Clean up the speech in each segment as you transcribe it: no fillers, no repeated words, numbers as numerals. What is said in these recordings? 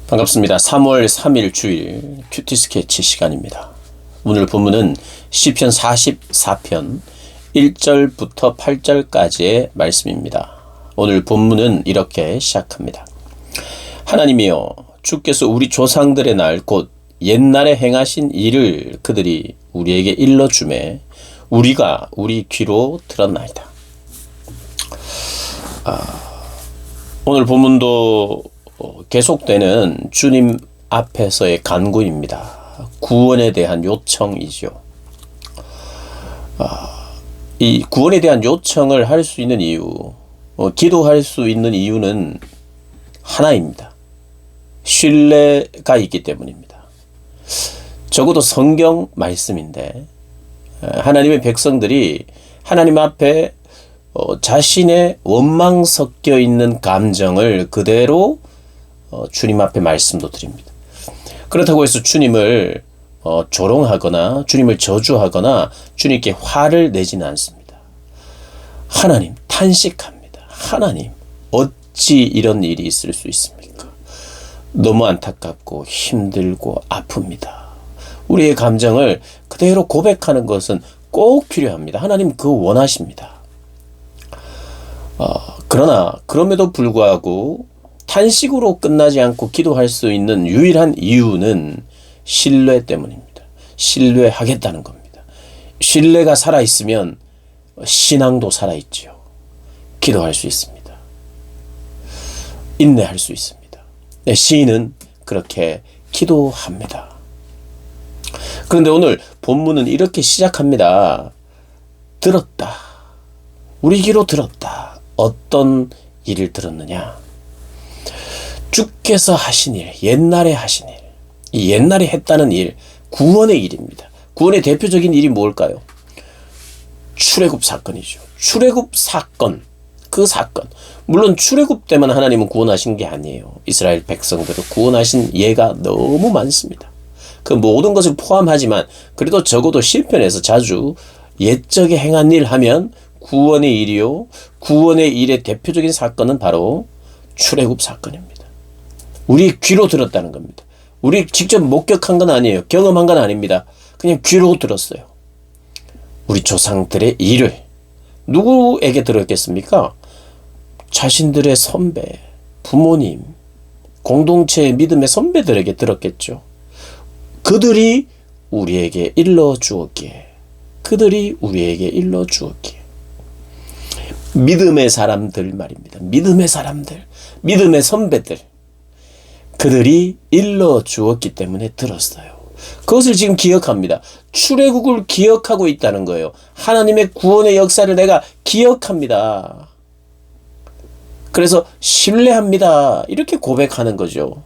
반갑습니다. 3월 3일 주일 큐티 스케치 시간입니다. 오늘 본문은 시편 44편 1절부터 8절까지의 말씀입니다. 오늘 본문은 이렇게 시작합니다. 하나님이여, 주께서 우리 조상들의 날 곧 옛날에 행하신 일을 그들이 우리에게 일러주매 우리가 우리 귀로 들었나이다. 오늘 본문도 계속되는 주님 앞에서의 간구입니다. 구원에 대한 요청이죠. 이 구원에 대한 요청을 할 수 있는 이유, 기도할 수 있는 이유는 하나입니다. 신뢰가 있기 때문입니다. 적어도 성경 말씀인데 하나님의 백성들이 하나님 앞에 자신의 원망 섞여 있는 감정을 그대로 주님 앞에 말씀도 드립니다. 그렇다고 해서 주님을 조롱하거나 주님을 저주하거나 주님께 화를 내지는 않습니다. 하나님, 탄식합니다. 하나님, 어찌 이런 일이 있을 수 있습니까? 너무 안타깝고 힘들고 아픕니다. 우리의 감정을 그대로 고백하는 것은 꼭 필요합니다. 하나님 그거 원하십니다. 그러나 그럼에도 불구하고 탄식으로 끝나지 않고 기도할 수 있는 유일한 이유는 신뢰 때문입니다. 신뢰하겠다는 겁니다. 신뢰가 살아있으면 신앙도 살아있지요. 기도할 수 있습니다. 인내할 수 있습니다. 시인은 그렇게 기도합니다. 그런데 오늘 본문은 이렇게 시작합니다. 들었다. 우리 귀로 들었다. 어떤 일을 들었느냐? 주께서 하신 일, 옛날에 하신 일, 이 옛날에 했다는 일, 구원의 일입니다. 구원의 대표적인 일이 뭘까요? 출애굽 사건이죠. 출애굽 사건, 그 사건. 물론 출애굽 때만 하나님은 구원하신 게 아니에요. 이스라엘 백성들을 구원하신 예가 너무 많습니다. 그 모든 것을 포함하지만 그래도 적어도 시편에서 자주 옛적에 행한 일 하면 구원의 일이요. 구원의 일의 대표적인 사건은 바로 출애굽 사건입니다. 우리 귀로 들었다는 겁니다. 우리 직접 목격한 건 아니에요. 경험한 건 아닙니다. 그냥 귀로 들었어요. 우리 조상들의 일을 누구에게 들었겠습니까? 자신들의 선배, 부모님, 공동체의 믿음의 선배들에게 들었겠죠. 그들이 우리에게 일러주었기에, 그들이 우리에게 일러주었기에. 믿음의 사람들 말입니다. 믿음의 사람들, 믿음의 선배들. 그들이 일러주었기 때문에 들었어요. 그것을 지금 기억합니다. 출애굽을 기억하고 있다는 거예요. 하나님의 구원의 역사를 내가 기억합니다. 그래서 신뢰합니다. 이렇게 고백하는 거죠.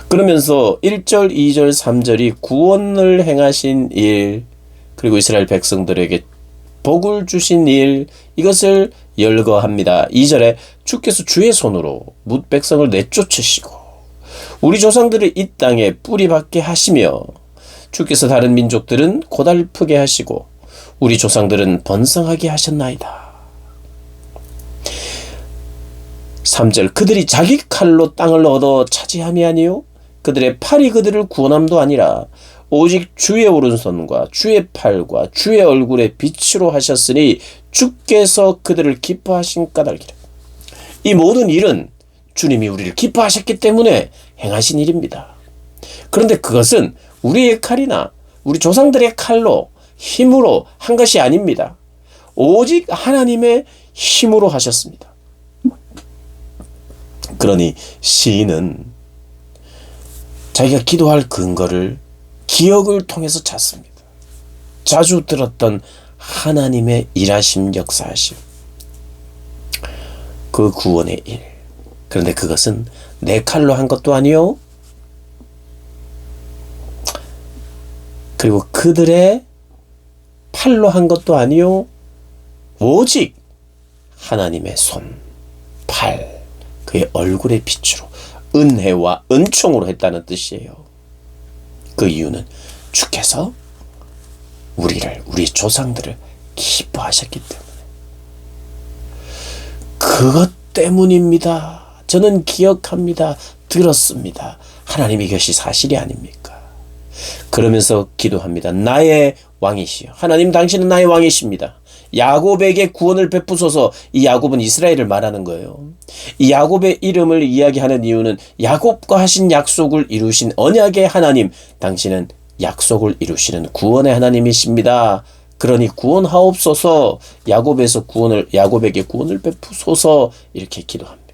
그러면서 1절, 2절, 3절이 구원을 행하신 일, 그리고 이스라엘 백성들에게 복을 주신 일, 이것을 열거합니다. 2절에 주께서 주의 손으로 뭇 백성을 내쫓으시고 우리 조상들을 이 땅에 뿌리박게 하시며 주께서 다른 민족들은 고달프게 하시고 우리 조상들은 번성하게 하셨나이다. 3절 그들이 자기 칼로 땅을 얻어 차지함이 아니요 그들의 팔이 그들을 구원함도 아니라 오직 주의 오른손과 주의 팔과 주의 얼굴에 빛으로 하셨으니 주께서 그들을 기뻐하신 까닭이라. 이 모든 일은 주님이 우리를 기뻐하셨기 때문에 행하신 일입니다. 그런데 그것은 우리의 칼이나 우리 조상들의 칼로 힘으로 한 것이 아닙니다. 오직 하나님의 힘으로 하셨습니다. 그러니 시인은 자기가 기도할 근거를 기억을 통해서 찾습니다. 자주 들었던 하나님의 일하심, 역사하심, 그 구원의 일. 그런데 그것은 내 칼로 한 것도 아니요. 그리고 그들의 팔로 한 것도 아니요. 오직 하나님의 손, 팔, 그의 얼굴의 빛으로 은혜와 은총으로 했다는 뜻이에요. 그 이유는 주께서 우리 조상들을 기뻐하셨기 때문에. 그것 때문입니다. 저는 기억합니다. 들었습니다. 하나님 이것이 사실이 아닙니까? 그러면서 기도합니다. 나의 왕이시여. 하나님 당신은 나의 왕이십니다. 야곱에게 구원을 베푸소서. 이 야곱은 이스라엘을 말하는 거예요. 이 야곱의 이름을 이야기하는 이유는 야곱과 하신 약속을 이루신 언약의 하나님, 당신은 약속을 이루시는 구원의 하나님이십니다. 그러니 구원하옵소서. 야곱에게 구원을 베푸소서. 이렇게 기도합니다.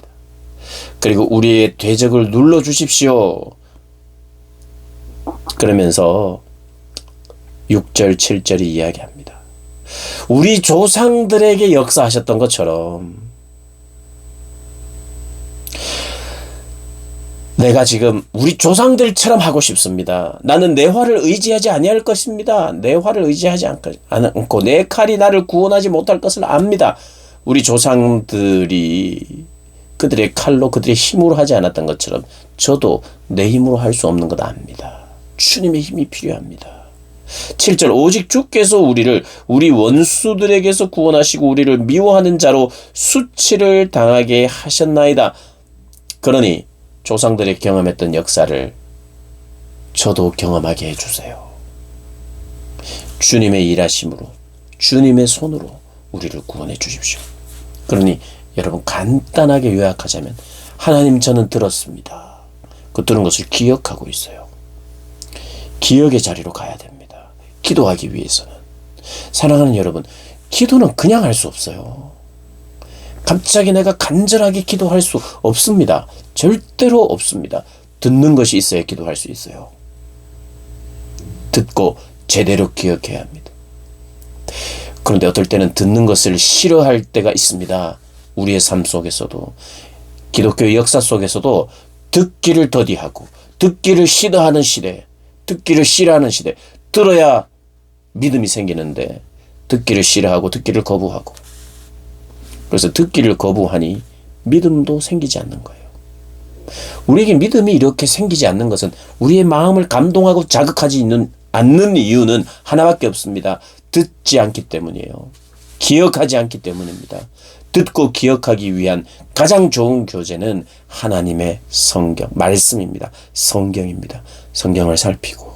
그리고 우리의 대적을 눌러주십시오. 그러면서 6절 7절이 이야기합니다. 우리 조상들에게 역사하셨던 것처럼 내가 지금 우리 조상들처럼 하고 싶습니다. 나는 내 활을 의지하지 아니할 것입니다. 내 활을 의지하지 않고 내 칼이 나를 구원하지 못할 것을 압니다. 우리 조상들이 그들의 칼로 그들의 힘으로 하지 않았던 것처럼 저도 내 힘으로 할 수 없는 것 압니다. 주님의 힘이 필요합니다. 7절 오직 주께서 우리를 우리 원수들에게서 구원하시고 우리를 미워하는 자로 수치를 당하게 하셨나이다. 그러니 조상들이 경험했던 역사를 저도 경험하게 해주세요. 주님의 일하심으로 주님의 손으로 우리를 구원해 주십시오. 그러니 여러분 간단하게 요약하자면 하나님 저는 들었습니다. 그 들은 것을 기억하고 있어요. 기억의 자리로 가야 됩니다. 기도하기 위해서는. 사랑하는 여러분, 기도는 그냥 할 수 없어요. 갑자기 내가 간절하게 기도할 수 없습니다. 절대로 없습니다. 듣는 것이 있어야 기도할 수 있어요. 듣고 제대로 기억해야 합니다. 그런데 어떨 때는 듣는 것을 싫어할 때가 있습니다. 우리의 삶 속에서도, 기독교의 역사 속에서도 듣기를 더디하고 듣기를 싫어하는 시대, 듣기를 싫어하는 시대, 들어야 믿음이 생기는데 듣기를 싫어하고 듣기를 거부하고, 그래서 듣기를 거부하니 믿음도 생기지 않는 거예요. 우리에게 믿음이 이렇게 생기지 않는 것은 우리의 마음을 감동하고 자극하지 않는 이유는 하나밖에 없습니다. 듣지 않기 때문이에요. 기억하지 않기 때문입니다. 듣고 기억하기 위한 가장 좋은 교재는 하나님의 성경, 말씀입니다. 성경입니다. 성경을 살피고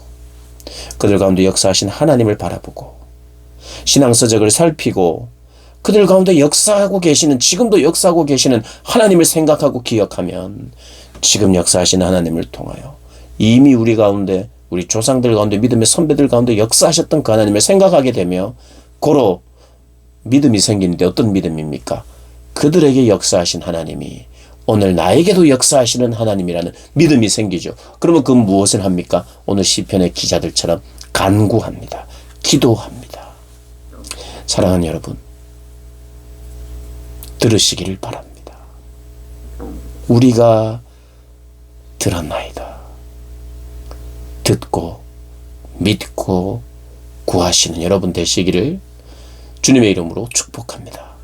그들 가운데 역사하신 하나님을 바라보고 신앙서적을 살피고 그들 가운데 역사하고 계시는, 지금도 역사하고 계시는 하나님을 생각하고 기억하면 지금 역사하신 하나님을 통하여 이미 우리 가운데, 우리 조상들 가운데, 믿음의 선배들 가운데 역사하셨던 그 하나님을 생각하게 되며 고로 믿음이 생기는데 어떤 믿음입니까? 그들에게 역사하신 하나님이 오늘 나에게도 역사하시는 하나님이라는 믿음이 생기죠. 그러면 그건 무엇을 합니까? 오늘 시편의 기자들처럼 간구합니다. 기도합니다. 사랑하는 여러분, 들으시기를 바랍니다. 우리가 들었나이다. 듣고 믿고 구하시는 여러분 되시기를 주님의 이름으로 축복합니다.